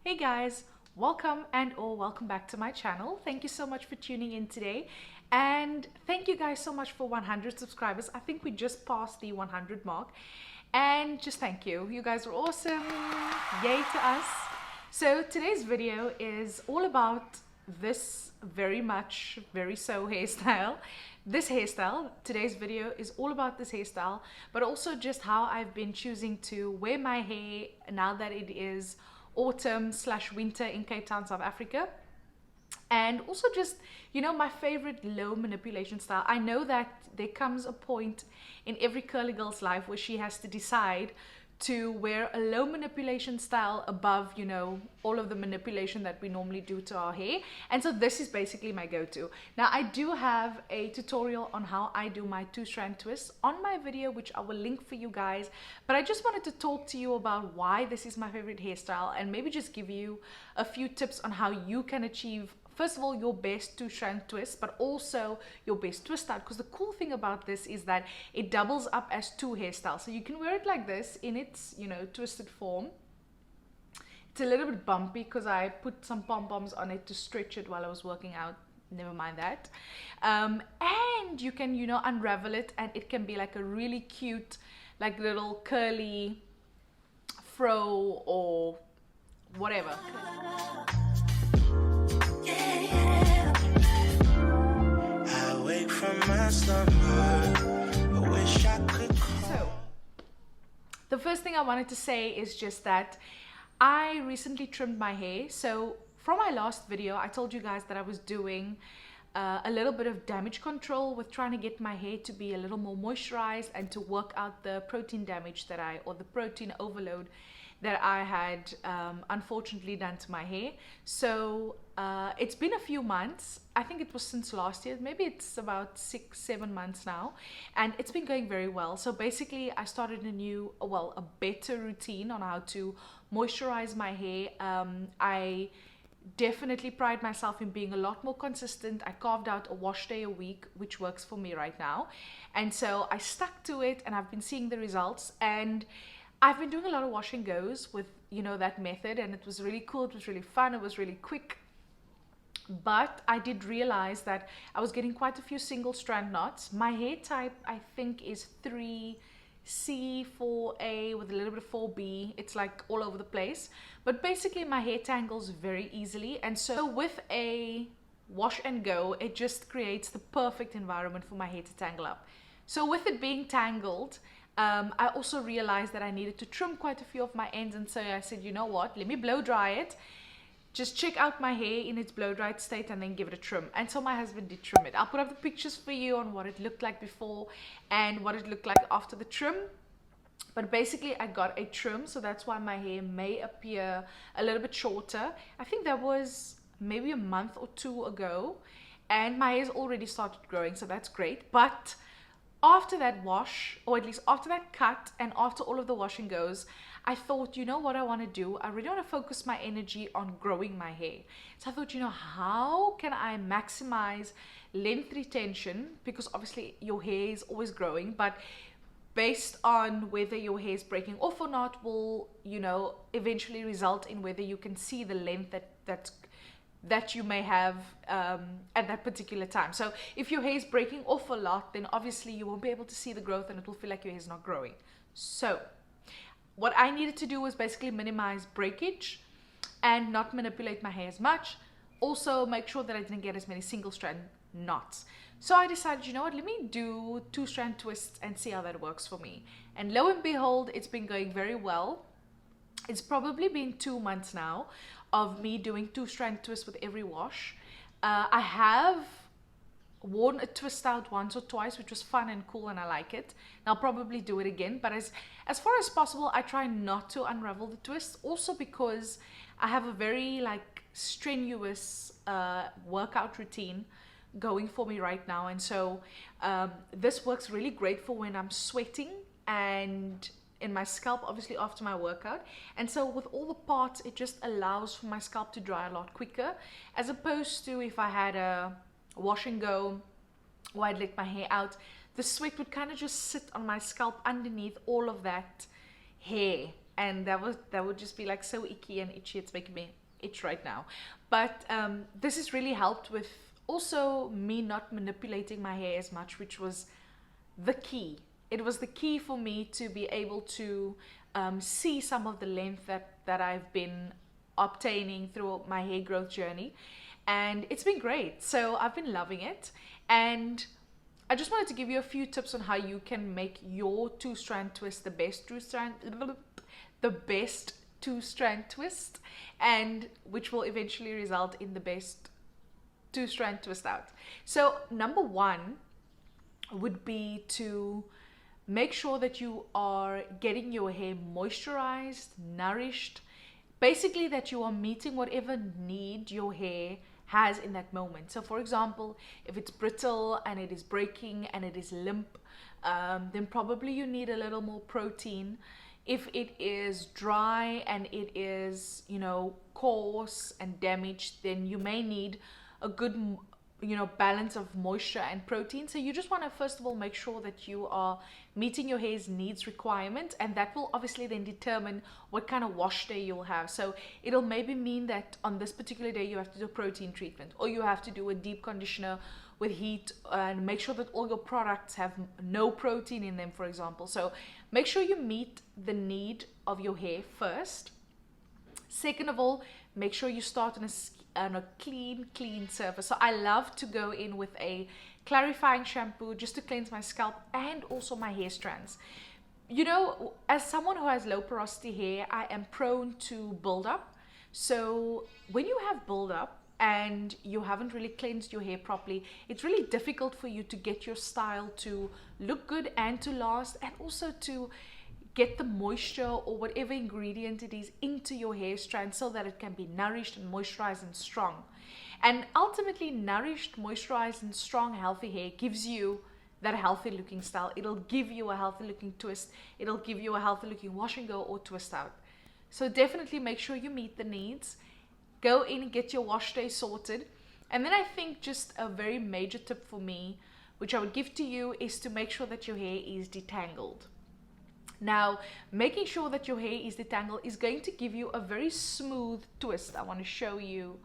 Hey guys, welcome back to my channel. Thank you so much for tuning in today, and thank you guys so much for 100 subscribers. I think we just passed the 100 mark, and just thank you. You guys are awesome. Yay to us. So today's video is all about this very so hairstyle. Today's video is all about this hairstyle, but also just how I've been choosing to wear my hair now that it is autumn/winter in Cape Town, South Africa. And also just, my favorite low manipulation style. I know that there comes a point in every curly girl's life where she has to decide to wear a low manipulation style above, all of the manipulation that we normally do to our hair. And so this is basically my go-to. Now, I do have a tutorial on how I do my two-strand twists on my video, which I will link for you guys. But I just wanted to talk to you about why this is my favorite hairstyle, and maybe just give you a few tips on how you can achieve, first of all, your best two-strand twist, but also your best twist out. Because the cool thing about this is that it doubles up as two hairstyles. So you can wear it like this in its, twisted form. It's a little bit bumpy because I put some pom-poms on it to stretch it while I was working out. Never mind that. And you can, unravel it, and it can be like a really cute, like little curly fro or whatever. So, the first thing I wanted to say is just that I recently trimmed my hair. So from my last video, I told you guys that I was doing a little bit of damage control with trying to get my hair to be a little more moisturized and to work out the protein damage or the protein overload that I had unfortunately done to my hair. So it's been a few months. I think it was since last year. Maybe it's about 6-7 months now, and it's been going very well. So basically I started a better routine on how to moisturize my hair. I definitely pride myself in being a lot more consistent. I carved out a wash day a week, which works for me right now. And so I stuck to it, and I've been seeing the results. And I've been doing a lot of wash and goes with, that method, and it was really cool. It was really fun. It was really quick. But I did realize that I was getting quite a few single strand knots. My hair type, I think, is 3C, 4A with a little bit of 4B. It's like all over the place. But basically my hair tangles very easily. And so with a wash and go, it just creates the perfect environment for my hair to tangle up. So with it being tangled, I also realized that I needed to trim quite a few of my ends, and so I said, you know what, let me blow dry it, just check out my hair in its blow dried state, and then give it a trim. And so my husband did trim it. I'll put up the pictures for you on what it looked like before and what it looked like after the trim. But basically I got a trim, so that's why my hair may appear a little bit shorter. I think that was maybe a month or two ago, and my hair's already started growing, so that's great. But after that wash, or at least after that cut, and after all of the wash and goes, I thought, you know what I want to do? I really want to focus my energy on growing my hair. So I thought, how can I maximize length retention? Because obviously your hair is always growing, but based on whether your hair is breaking off or not will, eventually result in whether you can see the length that you may have at that particular time. So if your hair is breaking off a lot, then obviously you won't be able to see the growth, and it will feel like your hair is not growing. So what I needed to do was basically minimize breakage and not manipulate my hair as much. Also make sure that I didn't get as many single strand knots. So I decided, you know what, let me do two-strand twists and see how that works for me. And lo and behold, it's been going very well. It's probably been 2 months now of me doing two-strand twists with every wash. I have worn a twist out once or twice, which was fun and cool, and I like it. And I'll probably do it again, but as far as possible, I try not to unravel the twist. Also because I have a very strenuous workout routine going for me right now, and so this works really great for when I'm sweating and in my scalp, obviously after my workout. And so with all the parts, it just allows for my scalp to dry a lot quicker, as opposed to if I had a wash and go or I'd let my hair out, the sweat would kind of just sit on my scalp underneath all of that hair, and that would just be like so icky and itchy. It's making me itch right now. But this has really helped with also me not manipulating my hair as much, which was the key. It was the key for me to be able to see some of the length that I've been obtaining through my hair growth journey, and it's been great. So I've been loving it, and I just wanted to give you a few tips on how you can make your two-strand twist the best two-strand twist, and which will eventually result in the best two-strand twist out. So number one would be to make sure that you are getting your hair moisturized, nourished, basically that you are meeting whatever need your hair has in that moment. So for example, if it's brittle and it is breaking and it is limp, then probably you need a little more protein. If it is dry and it is, you know, coarse and damaged, then you may need a good, you know, balance of moisture and protein. So you just want to first of all make sure that you are meeting your hair's needs requirement, and that will obviously then determine what kind of wash day you'll have. So it'll maybe mean that on this particular day you have to do a protein treatment, or you have to do a deep conditioner with heat, and make sure that all your products have no protein in them, for example. So make sure you meet the need of your hair first. Second of all, make sure you start on a clean surface. So I love to go in with a clarifying shampoo just to cleanse my scalp and also my hair strands. You know, as someone who has low porosity hair, I am prone to buildup. So when you have buildup and you haven't really cleansed your hair properly, it's really difficult for you to get your style to look good and to last, and also to get the moisture or whatever ingredient it is into your hair strand so that it can be nourished and moisturized and strong. And ultimately, nourished, moisturized and strong, healthy hair gives you that healthy looking style. It'll give you a healthy looking twist. It'll give you a healthy looking wash and go or twist out. So definitely make sure you meet the needs. Go in and get your wash day sorted. And then I think just a very major tip for me, which I would give to you, is to make sure that your hair is detangled. Now, making sure that your hair is detangled is going to give you a very smooth twist. I want to show you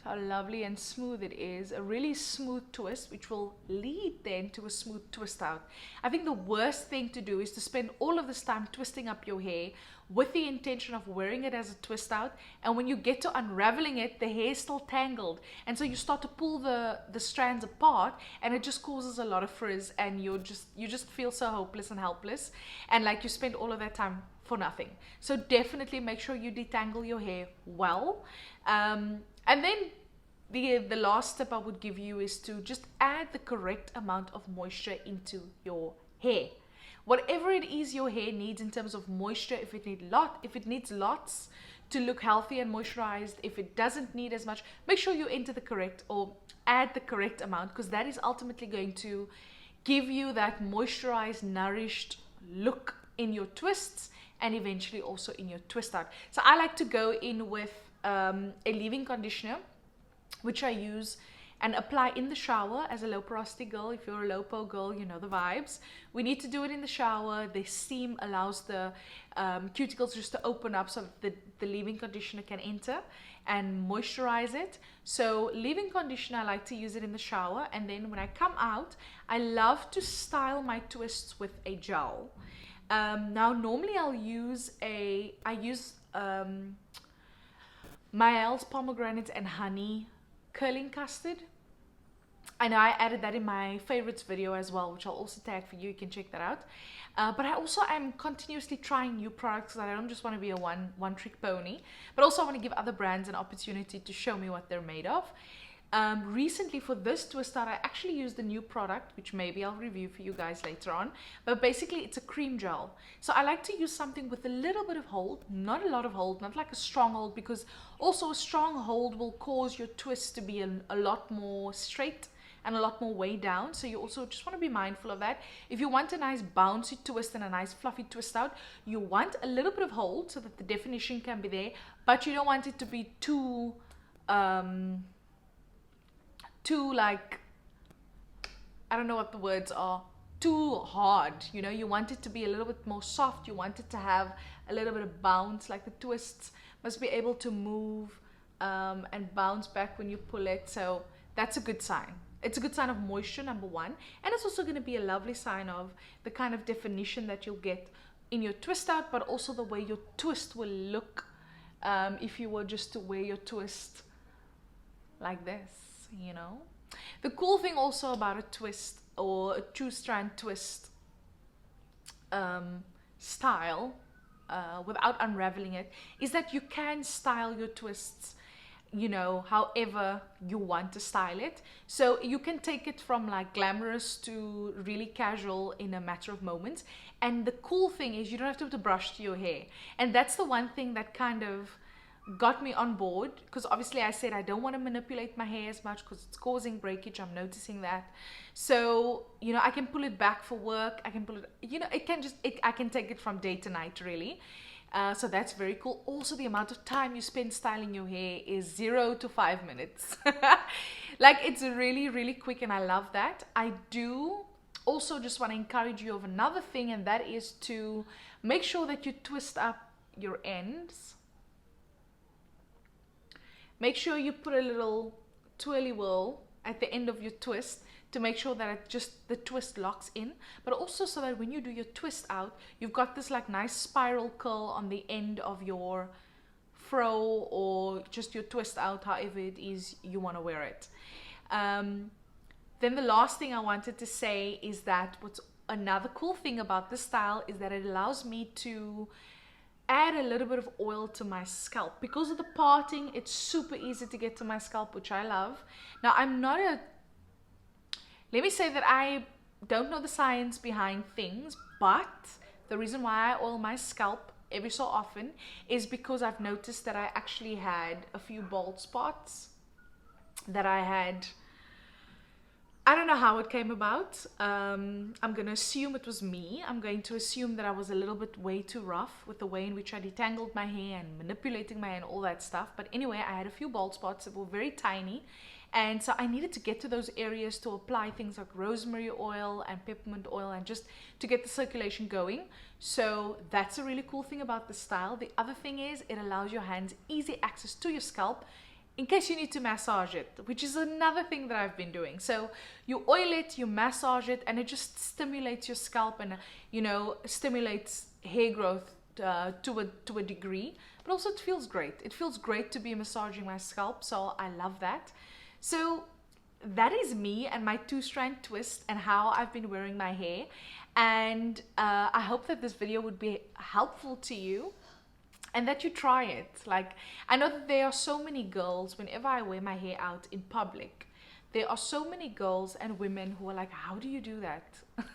how lovely and smooth it is. A really smooth twist, which will lead then to a smooth twist out. I think the worst thing to do is to spend all of this time twisting up your hair with the intention of wearing it as a twist out, and when you get to unraveling it, the hair is still tangled, and so you start to pull the strands apart, and it just causes a lot of frizz, and you just feel so hopeless and helpless, and like you spend all of that time for nothing. So definitely make sure you detangle your hair well. And then the last tip I would give you is to just add the correct amount of moisture into your hair. Whatever it is your hair needs in terms of moisture, if it needs lots to look healthy and moisturized, if it doesn't need as much, make sure you enter the correct or add the correct amount, because that is ultimately going to give you that moisturized, nourished look in your twists and eventually also in your twist out. So I like to go in with a leave-in conditioner, which I use and apply in the shower as a low porosity girl. If you're a low po girl, you know the vibes. We need to do it in the shower. The steam allows the cuticles just to open up so that the leave-in conditioner can enter and moisturize it. So leave-in conditioner, I like to use it in the shower, and then when I come out, I love to style my twists with a gel. Now normally I use Mael's pomegranate and honey curling custard. I know I added that in my favorites video as well, which I'll also tag for you. You can check that out. But I also am continuously trying new products, that I don't just want to be a one trick pony, but also I want to give other brands an opportunity to show me what they're made of. Recently for this twist out, I actually used a new product, which maybe I'll review for you guys later on, but basically it's a cream gel. So I like to use something with a little bit of hold, not a lot of hold, not like a strong hold, because also a strong hold will cause your twist to be a lot more straight and a lot more way down. So you also just want to be mindful of that. If you want a nice bouncy twist and a nice fluffy twist out, you want a little bit of hold so that the definition can be there, but you don't want it to be too like, I don't know what the words are, too hard. You know, you want it to be a little bit more soft. You want it to have a little bit of bounce, like the twists must be able to move and bounce back when you pull it. So that's a good sign. It's a good sign of moisture, number one, and it's also going to be a lovely sign of the kind of definition that you'll get in your twist out, but also the way your twist will look if you were just to wear your twist like this, you know. The cool thing also about a twist or a two strand twist style without unraveling it is that you can style your twists, you know, however you want to style it. So you can take it from like glamorous to really casual in a matter of moments. And the cool thing is you don't have to put a brush to your hair. And that's the one thing that kind of got me on board, because obviously I said I don't want to manipulate my hair as much because it's causing breakage. I'm noticing that. So, you know, I can pull it back for work. I can pull it, you know, it can just, I can take it from day to night really. So that's very cool. Also, the amount of time you spend styling your hair is 0 to 5 minutes. Like, it's really, really quick, and I love that. I do also just want to encourage you of another thing, and that is to make sure that you twist up your ends. Make sure you put a little twirly whirl at the end of your twist to make sure that it just, the twist locks in, but also so that when you do your twist out, you've got this like nice spiral curl on the end of your fro or just your twist out, however it is you want to wear it. Then the last thing I wanted to say is that what's another cool thing about this style is that it allows me to add a little bit of oil to my scalp. Because of the parting, it's super easy to get to my scalp, which I love. Now, let me say that I don't know the science behind things, but the reason why I oil my scalp every so often is because I've noticed that I actually had a few bald spots that I don't know how it came about. I'm going to assume it was me. I'm going to assume that I was a little bit way too rough with the way in which I detangled my hair and manipulating my hair and all that stuff. But anyway, I had a few bald spots that were very tiny. And so I needed to get to those areas to apply things like rosemary oil and peppermint oil and just to get the circulation going. So that's a really cool thing about the style. The other thing is it allows your hands easy access to your scalp in case you need to massage it, which is another thing that I've been doing. So you oil it, you massage it, and it just stimulates your scalp and, you know, stimulates hair growth to a degree. But also it feels great. It feels great to be massaging my scalp, so I love that. So that is me and my two-strand twist and how I've been wearing my hair. And I hope that this video would be helpful to you and that you try it. Like, I know that there are so many girls, whenever I wear my hair out in public, there are so many girls and women who are like, how do you do that?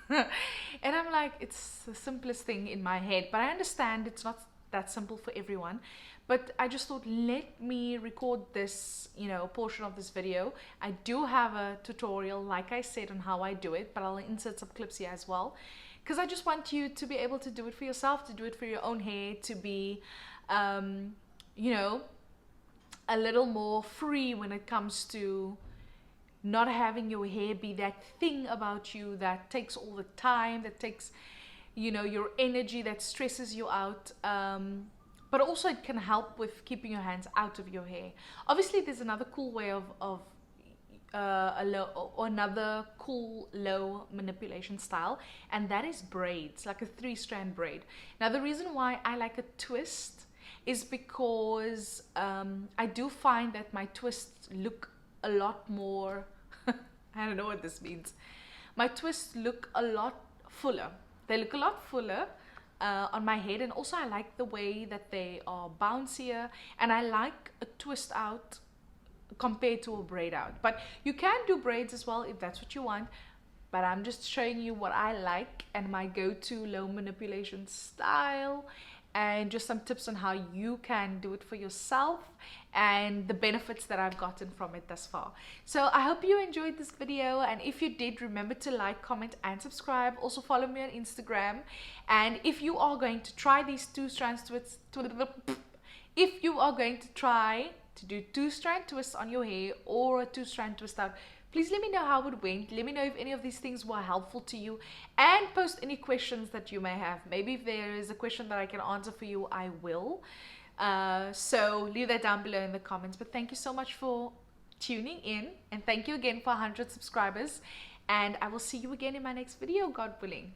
And I'm like, it's the simplest thing in my head. But I understand it's not that simple for everyone. But I just thought, let me record this, you know, portion of this video. I do have a tutorial, like I said, on how I do it, but I'll insert some clips here as well. Because I just want you to be able to do it for yourself, to do it for your own hair, to be, you know, a little more free when it comes to not having your hair be that thing about you that takes all the time, that takes, you know, your energy, that stresses you out. But also it can help with keeping your hands out of your hair. Obviously, there's another cool way of another cool low manipulation style, and that is braids, like a 3-strand braid. Now, the reason why I like a twist is because I do find that my twists look a lot more, I don't know what this means. My twists look a lot fuller. They look a lot fuller on my head, and also I like the way that they are bouncier, and I like a twist out compared to a braid out. But you can do braids as well if that's what you want, but I'm just showing you what I like and my go-to low manipulation style, and just some tips on how you can do it for yourself and the benefits that I've gotten from it thus far. So I hope you enjoyed this video, and if you did, remember to like, comment and subscribe. Also follow me on Instagram. And if you are going to try these two-strand twists, if you are going to try to do 2-strand twists on your hair or a 2-strand twist out, Please let me know how it went. Let me know if any of these things were helpful to you, and post any questions that you may have. Maybe if there is a question that I can answer for you, I will. So leave that down below in the comments. But thank you so much for tuning in, and thank you again for 100 subscribers, and I will see you again in my next video, God willing.